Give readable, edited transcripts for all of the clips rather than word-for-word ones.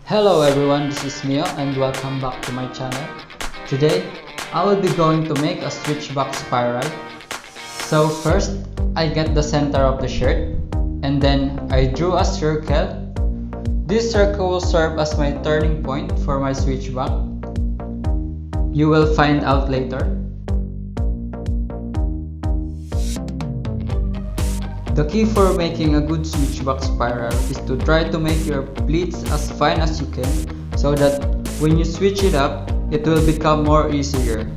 Hello everyone, this is Meo and welcome back to my channel. Today, I will be going to make a switchback spiral. So first, I get the center of the shirt and then I drew a circle. This circle will serve as my turning point for my switchback. You will find out later. The key for making a good switchback spiral is to try to make your pleats as fine as you can so that when you switch it up, it will become more easier.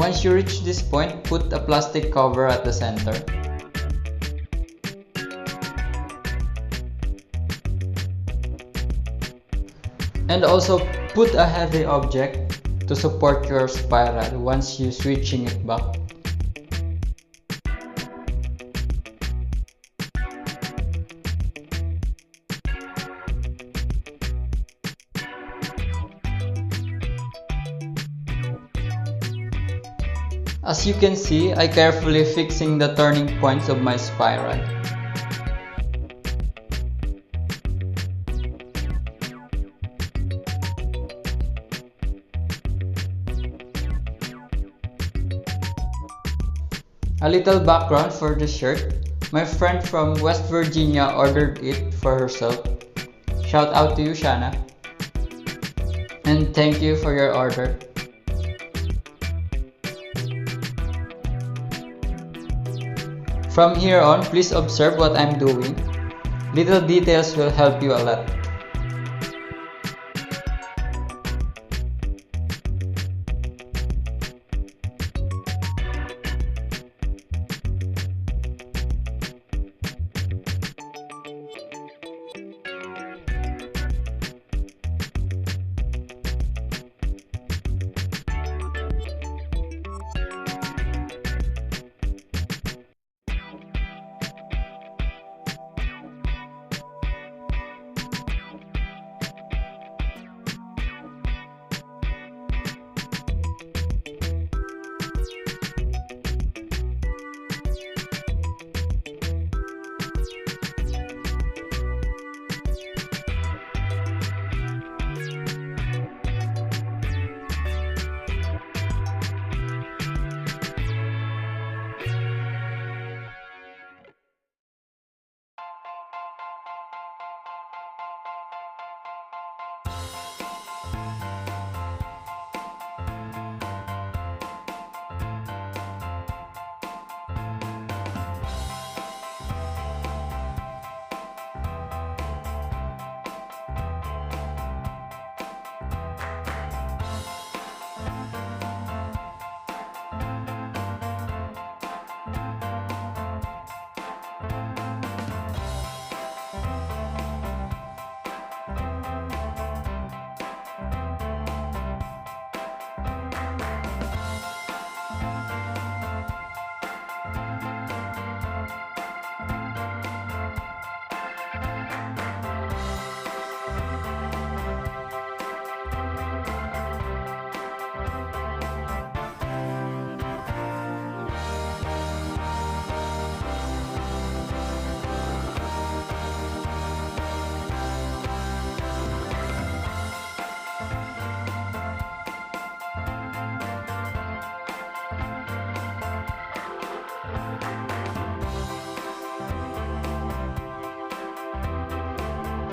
Once you reach this point, put a plastic cover at the center. And also put a heavy object to support your spiral once you're switching it back. As you can see, I carefully fixing the turning points of my spiral. A little background for this shirt. My friend from West Virginia ordered it for herself. Shout out to you, Shana. And thank you for your order. From here on, please observe what I'm doing. Little details will help you a lot.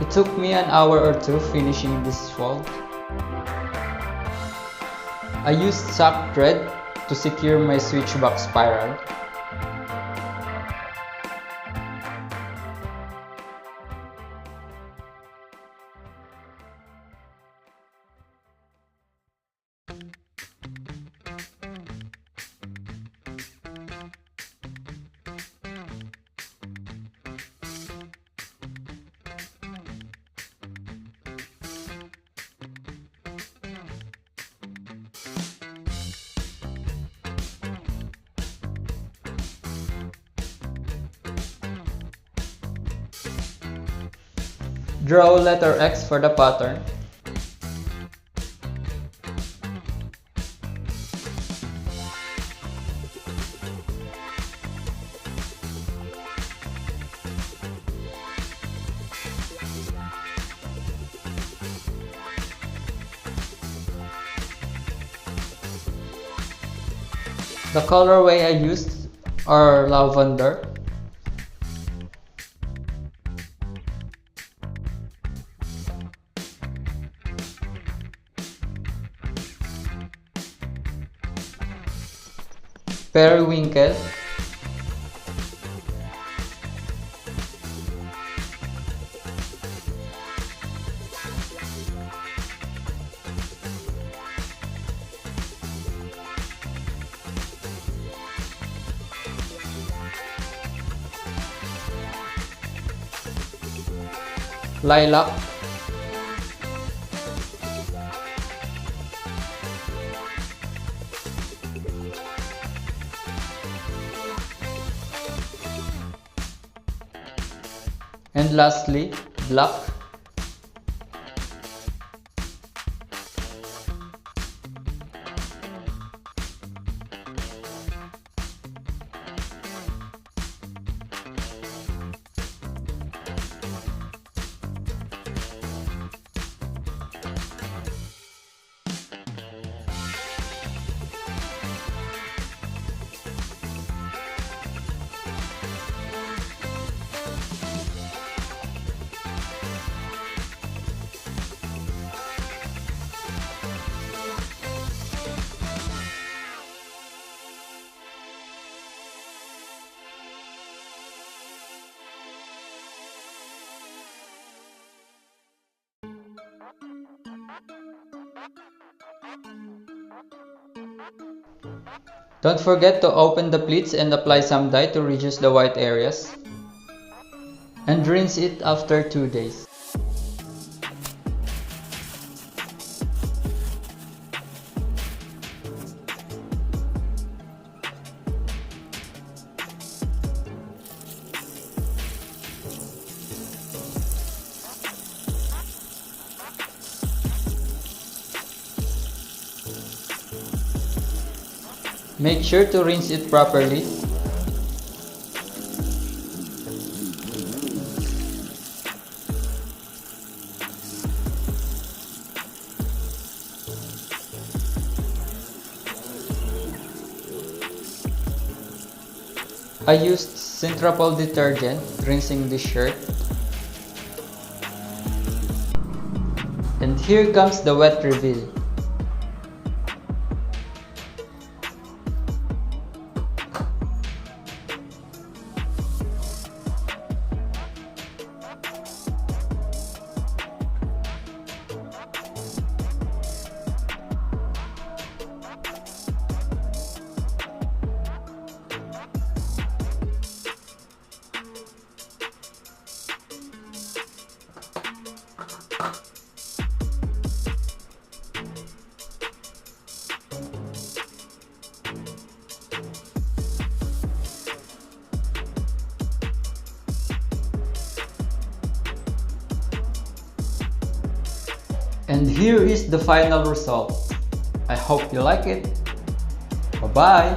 It took me an hour or two finishing this fold. I used sock thread to secure my switchback spiral. Draw letter X for the pattern. The colorway I used are lavender, periwinkle, lilac, and lastly, black. Don't forget to open the pleats and apply some dye to reduce the white areas. And rinse it after 2 days. Make sure to rinse it properly. I used Centrapol detergent rinsing this shirt. And here comes the wet reveal. And here is the final result. I hope you like it. Bye-bye!